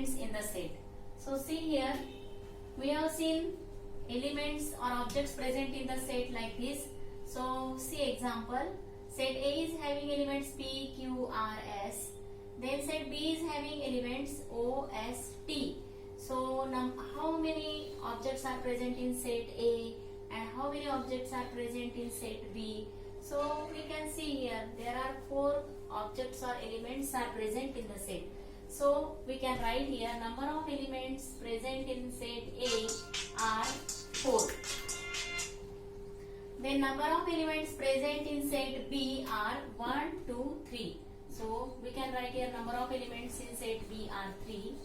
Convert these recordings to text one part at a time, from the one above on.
elements in the set. So see here, we have seen elements or objects present in the set like this. So see example, set A is having elements P, Q, R, S. Then set B is having elements O, S, T. So how many objects are present in set A and how many objects are present in set B? So we can see here there are 4 objects or elements are present in the set. So we can write here number of elements present in set A are 4. Then number of elements present in set B are 1, 2, 3. So we can write here number of elements in set B are 3.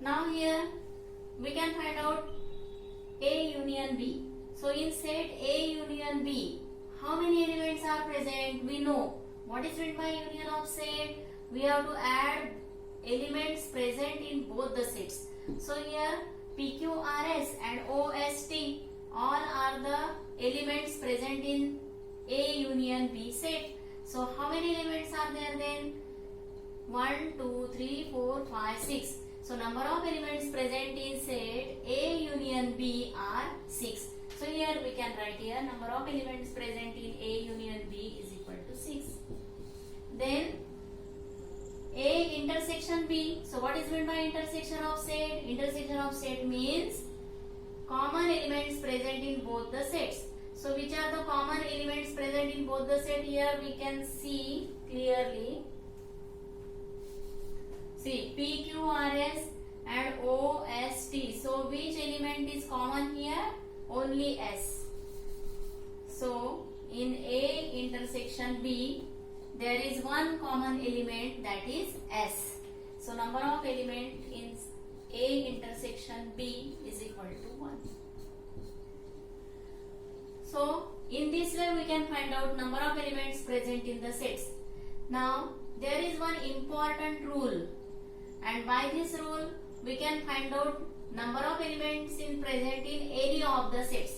Now here we can find out A union B. So in set A union B, how many elements are present? We know. What is meant by union of set? We have to add elements present in both the sets. So here PQRS and OST all are the elements present in A union B set. So how many elements are there then? 1, 2, 3, 4, 5, 6. So number of elements present in set A union B are 6. So here we can write here number of elements present in A union B is equal to 6. Then A intersection B. So what is meant by intersection of set? Intersection of set means common elements present in both the sets. So which are the common elements present in both the set? Here we can see clearly. See PQRS and OST. So which element is common here? Only S. So in A intersection B there is one common element, that is S. So number of element in A intersection B is equal to 1. So in this way we can find out number of elements present in the sets. Now there is one important rule, and by this rule we can find out number of elements present in any of the sets.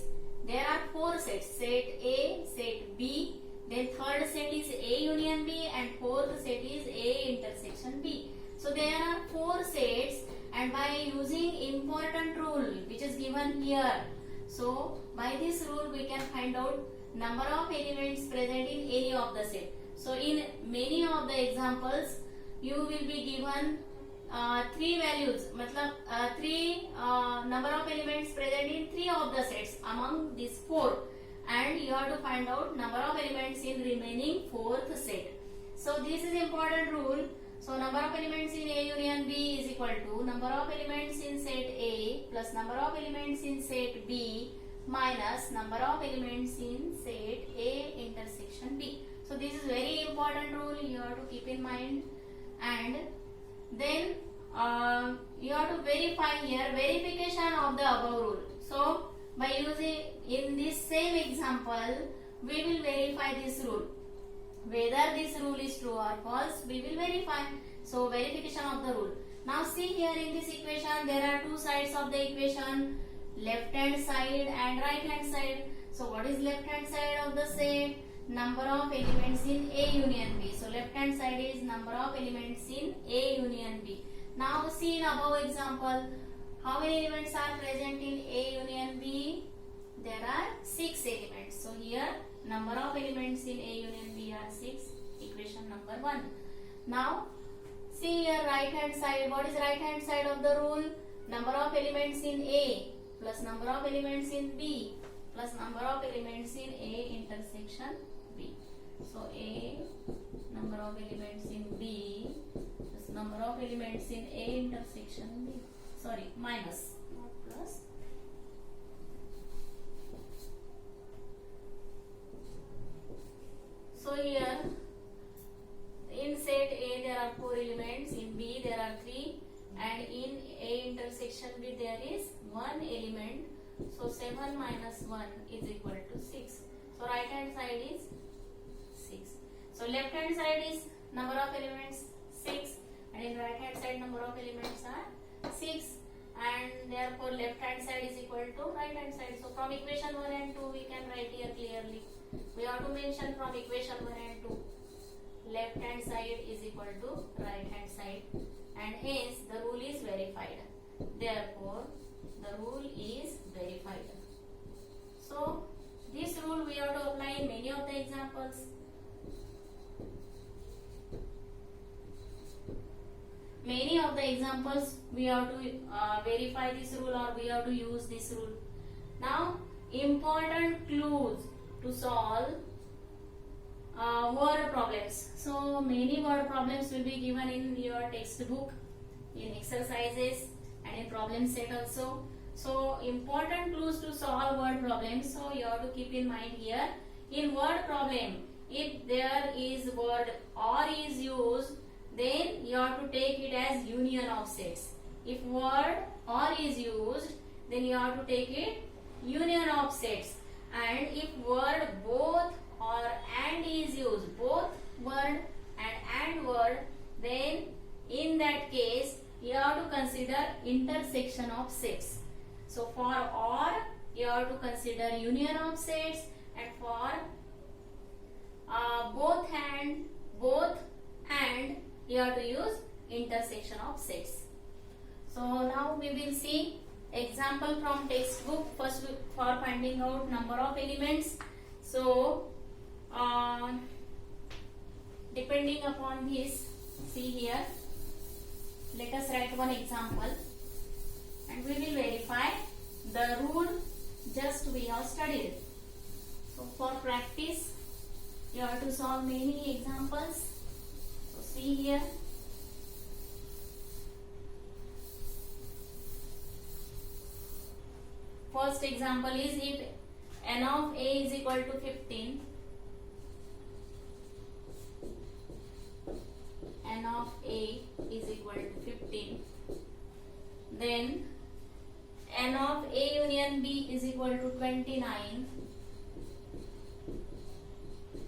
There are 4 sets, set A, set B, then third set is A union B and fourth set is A intersection B. So there are 4 sets, and by using important rule which is given here, so by this rule we can find out number of elements present in any of the set. So in many of the examples you will be given 3 values, matlab 3 number of elements present in 3 of the sets among these 4, and you have to find out number of elements in remaining 4th set. So this is important rule. So number of elements in A union B is equal to number of elements in set A plus number of elements in set B minus number of elements in set A intersection B. So this is very important rule, you have to keep in mind. And then you have to verify here verification of the above rule. So by using in this same example we will verify this rule. Whether this rule is true or false we will verify. So verification of the rule. Now see here in this equation there are 2 sides of the equation, left hand side and right hand side. So what is left hand side of the set? Number of elements in A union B. So left hand side is number of elements in A union B. Now see in above example, how many elements are present in A union B? There are 6 elements. So here number of elements in A union B are 6. Equation number 1. Now see here right hand side. What is right hand side of the rule? Number of elements in A plus number of elements in B plus number of elements in A intersection B. So A number of elements in B plus number of elements in A intersection B. Sorry, minus, not plus. So here in set A there are 4 elements, in B there are 3, and in A intersection B there is 1 element. So 7 minus 1 is equal to 6. So right hand side is 6. So left hand side is number of elements 6, and in right hand side number of elements are 6, and therefore left hand side is equal to right hand side. So from equation 1 and 2 we can write here clearly. We have to mention from equation 1 and 2 left hand side is equal to right hand side. and hence the rule is verified. Therefore, the rule is verified. So, this rule we have to apply in many of the examples. Many of the examples we have to verify this rule, or we have to use this rule. Now, important clues to solve word problems. So, many word problems will be given in your textbook, in exercises and in problem set also. So, important clues to solve word problems. So, you have to keep in mind here. In word problem, if there is word or is used, then you have to take it as union of sets. If word or is used, then you have to take it union of sets. And if word both or and is used, both word and word, then in that case you have to consider intersection of sets. So for or you have to consider union of sets, and for both and you have to use intersection of sets. So now we will see example from textbook. First for finding out number of elements. So depending upon this, see here, let us write one example and we will verify the rule just we have studied. So for practice you have to solve many examples. So see here, first example is if n of a is equal to 15, n of a is equal to 15, then n of a union b is equal to 29.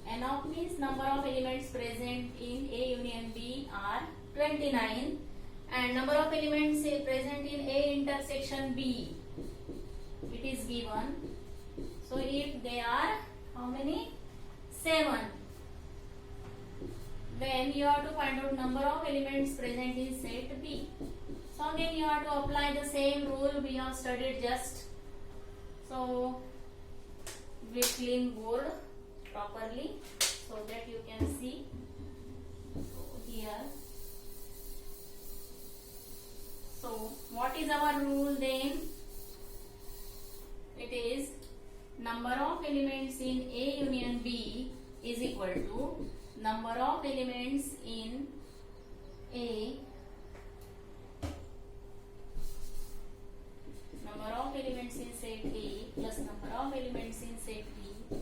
N of means number of elements present in A union B are 29, and number of elements present in A intersection B, it is given. So if they are how many? 7. Then you have to find out number of elements present in set B. So again you have to apply the same rule we have studied just. So we clean board properly so that you can see. So here, so what is our rule then? It is number of elements in A union B is equal to number of elements in A, number of elements in set A plus number of elements in set B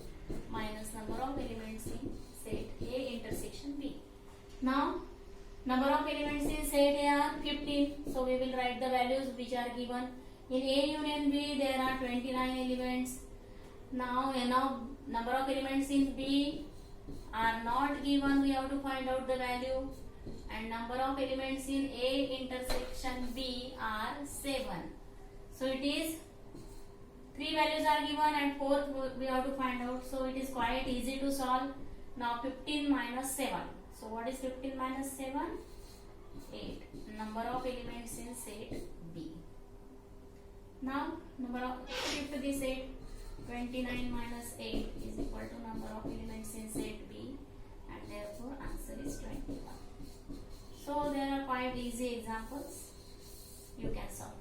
minus number of elements in set A intersection B. Now number of elements in set A are 15, so we will write the values which are given. In A union B there are 29 elements. Now number of elements in B are not given, we have to find out the value, and number of elements in A intersection B are 7. So it is 3 values are given and 4th we have to find out. So it is quite easy to solve. Now 15 minus 7. So what is 15 minus 7? 8. Number of elements in set B. Now number of, shift this 8. 29 minus 8 is equal to number of elements in set B, and therefore answer is 21. So there are quite easy examples you can solve.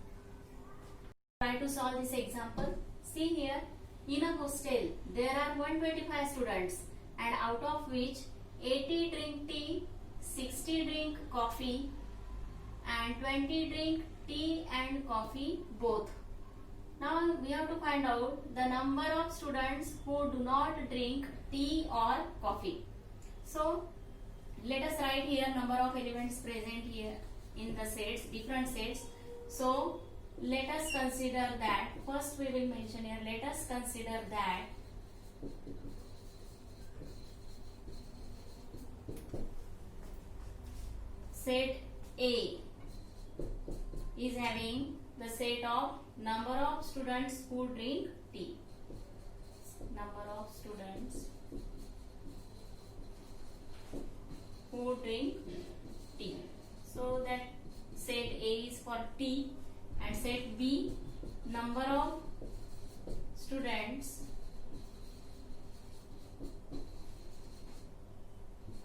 Try to solve this example. See here, in a hostel there are 125 students, and out of which 80 drink tea, 60 drink coffee, and 20 drink tea and coffee both. Now we have to find out the number of students who do not drink tea or coffee. So let us write here number of elements present here in the sets, different sets. So let us consider that, first we will mention here, let us consider that set A is having the set of number of students who drink tea. Number of students who drink tea. So that set A is for T and set B number of students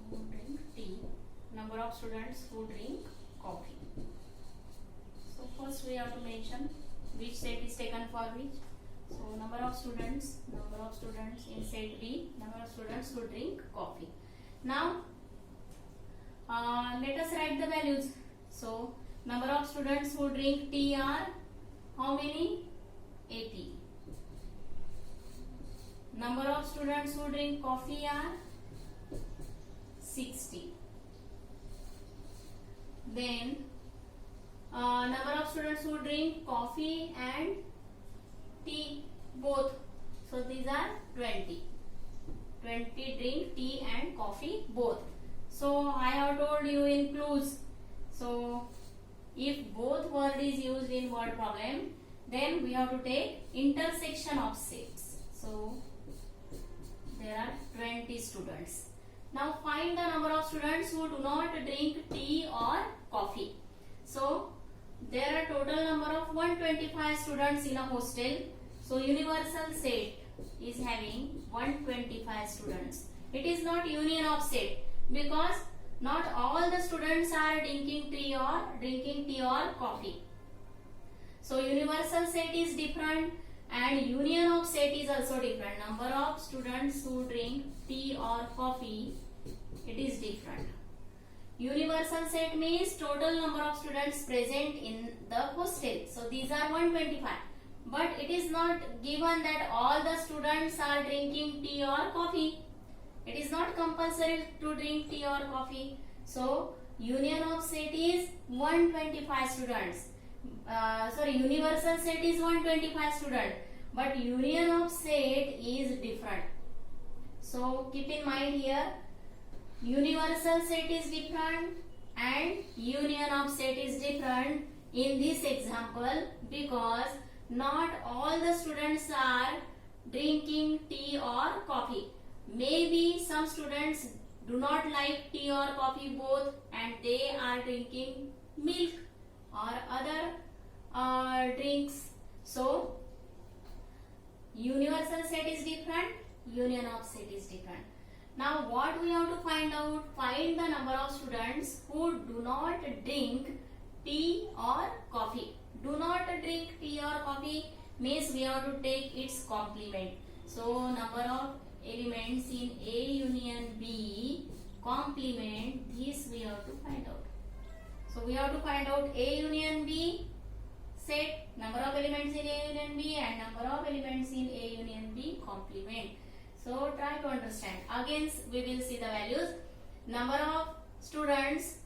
who drink tea, number of students who drink coffee. So first we have to mention which set is taken for which. So number of students in set B, number of students who drink coffee. Now let us write the values. So number of students who drink tea are how many? 80. Number of students who drink coffee are 60. Then number of students who drink coffee and tea both. So these are 20. 20 drink tea and coffee both. So I have told you in clues. So if both word is used in word problem, then we have to take intersection of sets. So there are 20 students. Now find the number of students who do not drink tea or coffee. So there are total number of 125 students in a hostel. So universal set is having 125 students. It is not union of set because not all the students are drinking tea or coffee. So universal set is different and union of set is also different. Number of students who drink tea or coffee, it is different. Universal set means total number of students present in the hostel. So these are 125. But it is not given that all the students are drinking tea or coffee. It is not compulsory to drink tea or coffee. So union of set is 125 students. Universal set is 125 students. But union of set is different. So keep in mind here, universal set is different and union of set is different in this example because not all the students are drinking tea or coffee. Maybe some students do not like tea or coffee both and they are drinking milk or other drinks. So universal set is different, union of set is different. Now what we have to find out? Find the number of students who do not drink tea or coffee. Do not drink tea or coffee means we have to take its complement. So number of elements in A union B complement, this we have to find out. So we have to find out A union B set, number of elements in A union B and number of elements in A union B complement. So try to understand. Again we will see the values. Number of students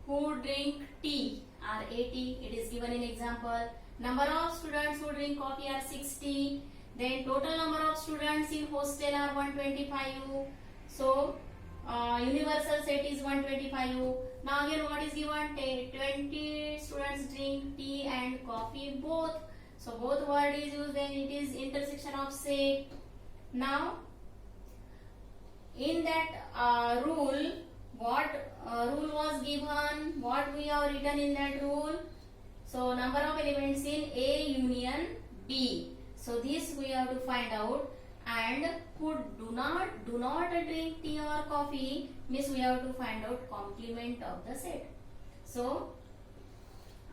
who drink tea are 80. It is given in example. Number of students who drink coffee are 60. Then total number of students in hostel are 125. So universal set is 125. Now again what is given? 20 students drink tea and coffee both. So both word is used and it is intersection of set. Now in that rule, what rule was given? What we have written in that rule? So number of elements in A union B. So this we have to find out. And who do not drink tea or coffee means we have to find out complement of the set. So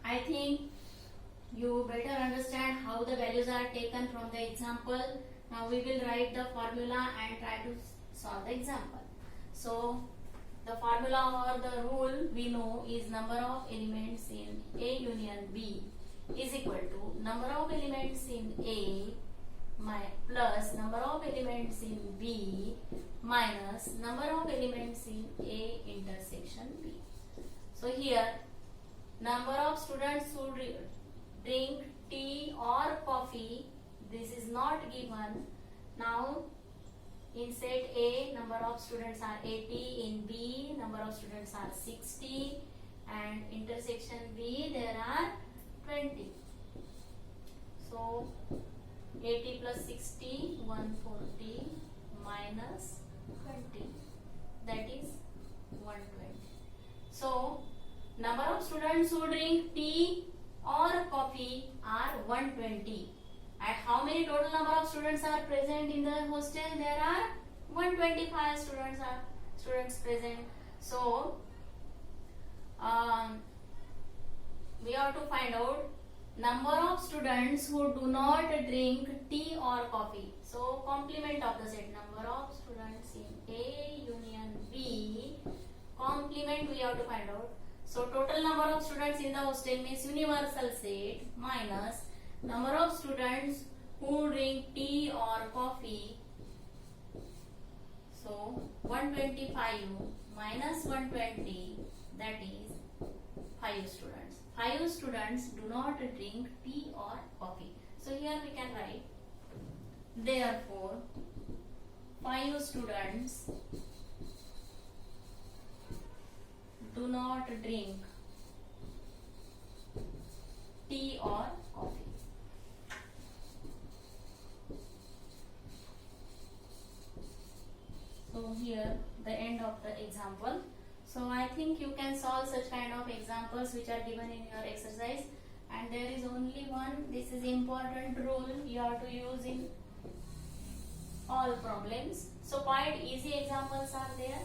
I think you better understand how the values are taken from the example. Now we will write the formula and try to solve the example. So the formula or the rule we know is number of elements in A union B is equal to number of elements in A plus number of elements in B minus number of elements in A intersection B. So here number of students who drink tea or coffee, this is not given. Now in set A number of students are 80, in B number of students are 60 and intersection B there are 20. So 80 plus 60, 140 minus 20, that is 120. So number of students students who drink tea or coffee are 120. And how many total number of students are present in the hostel? There are 125 students present. So we have to find out number of students who do not drink tea or coffee. So complement of the set, number of students in A union B, complement we have to find out. So total number of students in the hostel means universal set minus number of students who drink tea or coffee. So 125 minus 120, that is 5 students. 5 students do not drink tea or coffee. So here we can write, therefore 5 students do not drink tea or coffee. So here the end of the example. So I think you can solve such kind of examples which are given in your exercise, and there is only one, this is important rule you have to use in all problems. So quite easy examples are there,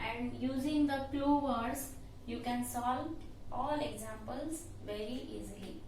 and using the clue words you can solve all examples very easily.